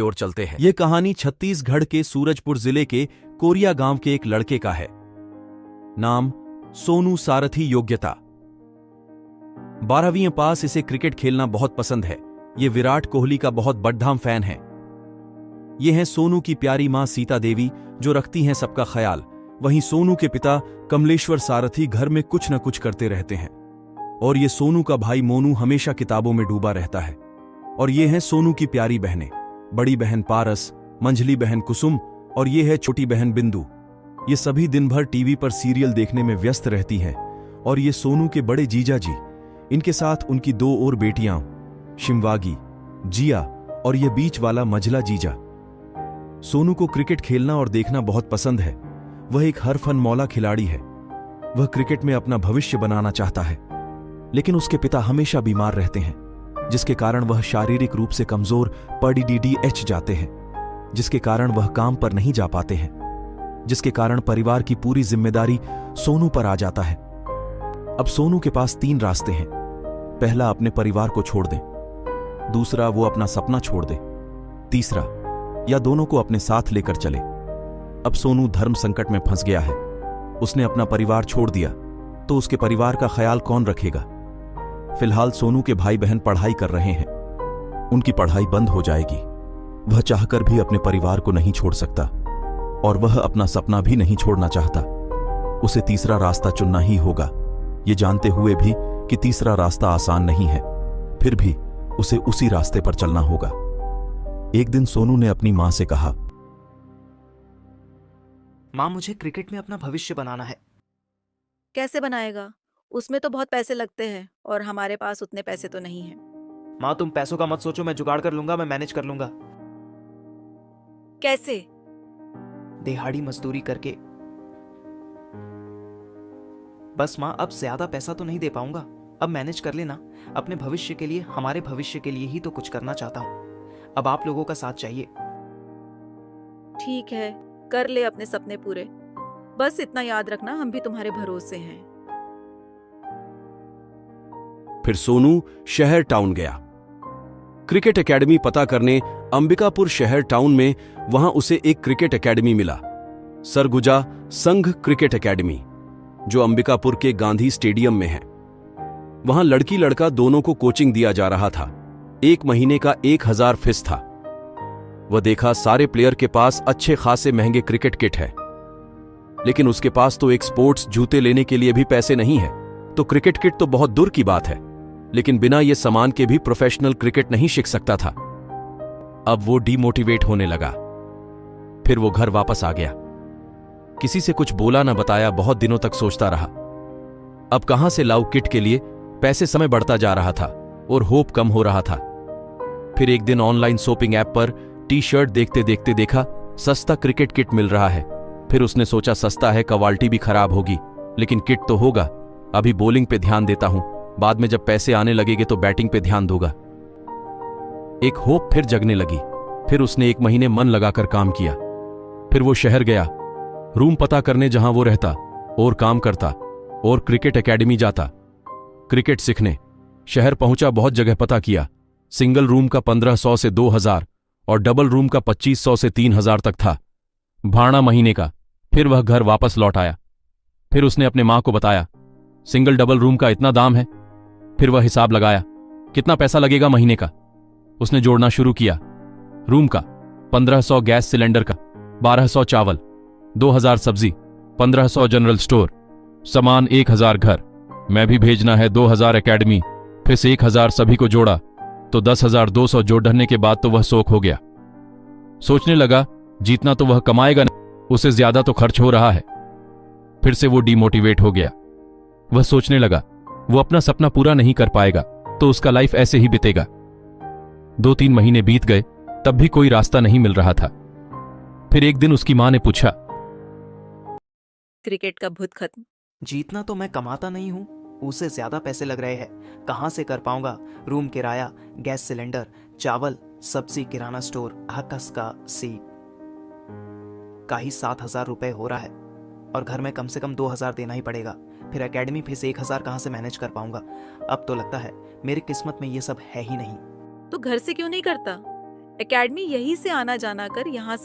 ओर चलते हैं। ये कहानी छत्तीसगढ़ के सूरजपुर जिले के कोरिया गांव के एक लड़के का है। नाम सोनू सारथी। योग्यता 12वीं पास। इसे क्रिकेट खेलना बहुत पसंद है। ये विराट कोहली का बहुत बड़ा फैन है। ये हैं सोनू की प्यारी मां सीता देवी, जो रखती हैं सबका ख्याल। वहीं सोनू के पिता कमलेश्वर सारथी घर में कुछ न कुछ करते रहते हैं। और ये सोनू का भाई मोनू हमेशा किताबों में डूबा रहता है। और ये हैं सोनू की प्यारी बहनें, बड़ी बहन पारस, मंझली बहन कुसुम और ये है छोटी बहन बिंदु। ये सभी दिन भर टीवी पर सीरियल देखने में व्यस्त रहती हैं। और ये सोनू के बड़े जीजा जी, इनके साथ उनकी 2 और बेटियां शिमवागी, जिया और ये बीच वाला मझला जीजा। सोनू को क्रिकेट खेलना और देखना बहुत पसंद है। वह एक हरफन मौला खिलाड़ी है। वह क्रिकेट में अपना भविष्य बनाना चाहता है, लेकिन उसके पिता हमेशा बीमार रहते हैं, जिसके कारण वह शारीरिक रूप से कमजोर पड़ीडीडीएच जाते हैं, जिसके कारण वह काम पर नहीं जा पाते हैं, जिसके कारण परिवार की पूरी जिम्मेदारी सोनू पर आ जाता है। अब सोनू के पास 3 रास्ते हैं। पहला, अपने परिवार को छोड़ दें। दूसरा, वो अपना सपना छोड़ दे। तीसरा, या दोनों को अपने साथ लेकर चले। अब सोनू धर्म संकट में फंस गया है। उसने अपना परिवार छोड़ दिया तो उसके परिवार का ख्याल कौन रखेगा। फिलहाल सोनू के भाई बहन पढ़ाई कर रहे हैं। उनकी पढ़ाई बंद हो जाएगी। वह चाहकर भी अपने परिवार को नहीं छोड़ सकता और वह अपना सपना भी नहीं छोड़ना चाहता। उसे तीसरा रास्ता चुनना ही होगा, ये जानते हुए भी कि तीसरा रास्ता आसान नहीं है। फिर भी उसे उसी रास्ते पर चलना होगा। एक दिन सोनू ने अपनी मां से कहा, मां, मुझे क्रिकेट में अपना भविष्य बनाना है। कैसे बनाएगा? उसमें तो बहुत पैसे लगते हैं और हमारे पास उतने पैसे तो नहीं हैं। मां, तुम पैसों का मत सोचो, मैं जुगाड़ कर लूंगा, मैं मैनेज कर लूंगा। कैसे? दिहाड़ी मजदूरी करके। बस मां, अब ज्यादा पैसा तो नहीं दे पाऊंगा, अब मैनेज कर लेना। अपने भविष्य के लिए, हमारे भविष्य के लिए ही तो कुछ करना चाहता हूं। अब आप लोगों का साथ चाहिए। ठीक है, कर ले अपने सपने पूरे। बस इतना याद रखना, हम भी तुम्हारे भरोसे हैं। फिर सोनू शहर टाउन गया क्रिकेट एकेडमी पता करने। अंबिकापुर शहर टाउन में वहां उसे एक क्रिकेट एकेडमी मिला, सरगुजा संघ क्रिकेट एकेडमी, जो अंबिकापुर के गांधी स्टेडियम में है। वहां लड़की लड़का दोनों को कोचिंग दिया जा रहा था। 1 महीने का 1000 फीस था। वह देखा सारे प्लेयर के पास अच्छे खासे महंगे क्रिकेट किट है, लेकिन उसके पास तो एक स्पोर्ट्स जूते लेने के लिए भी पैसे नहीं है। तो क्रिकेट किट तो बहुत दूर की बात है, लेकिन बिना ये सामान के भी प्रोफेशनल क्रिकेट नहीं सीख सकता था। अब वो डीमोटिवेट होने लगा। फिर वो घर वापस आ गया। किसी से कुछ बोला ना बताया, बहुत दिनों तक सोचता रहा। अब कहां से लाऊं किट के लिए पैसे। समय बढ़ता जा रहा था और होप कम हो रहा था। फिर एक दिन ऑनलाइन शॉपिंग ऐप पर टी-शर्ट देखते देखते देखा सस्ता क्रिकेट किट मिल रहा है। फिर उसने सोचा सस्ता है, क्वालिटी भी खराब होगी, लेकिन किट तो होगा। अभी बॉलिंग पे ध्यान देता हूं, बाद में जब पैसे आने लगेंगे तो बैटिंग पे ध्यान दूंगा। एक होप फिर जगने लगी। फिर उसने 1 महीने मन लगाकर काम किया। फिर वो शहर गया, रूम पता करने जहां वो रहता और काम करता, और क्रिकेट एकेडमी जाता क्रिकेट सीखने। शहर पहुंचा, बहुत जगह पता किया। सिंगल रूम का 1500 से 2000 और डबल रूम का 2500 से 3000 तक था, भाड़ा महीने का। फिर वह घर वापस लौट आया। फिर उसने अपने मां को बताया, सिंगल डबल रूम का इतना दाम है। फिर वह हिसाब लगाया, कितना पैसा लगेगा महीने का। उसने जोड़ना शुरू किया। रूम का 1500 गैस सिलेंडर का, 1200 चावल, 2000 सब्जी, 1500 जनरल स्टोर, सामान 1000 घर, मैं भी भेजना है 2000 एकेडमी, फिर से 1000 सभी को जोड़ा तो 10,200 जोड़ने के बाद तो वह शौक हो गया। सोचने लगा, जितना तो वह कमाएगा नहीं, उससे ज्यादा तो खर्च हो रहा है। फिर से वो डिमोटिवेट हो गया। वह सोचने लगा, वो अपना सपना पूरा नहीं कर पाएगा तो उसका लाइफ ऐसे ही बीतेगा। 2-3 महीने बीत गए, तब भी कोई रास्ता नहीं मिल रहा था। फिर एक दिन उसकी मां ने पूछा, क्रिकेट का भूत खत्म? जीतना तो मैं कमाता नहीं हूं, उससे ज्यादा पैसे लग रहे हैं। कहां से कर पाऊंगा? रूम किराया, गैस सिलेंडर, चावल, सब्जी, किराना स्टोर, हकस का सी का ही 7,000 रुपए हो रहा है और घर में कम से कम 2,000 देना ही पड़ेगा। फिर एकेडमी फीस 1,000 कहां से मैनेज कर पाऊंगा? अब तो लगता है मेरी किस्मत में ये सब है ही नहीं। तो घर से क्यों नहीं करता? एकेडमी यहीं से आना जाना कर यहाँ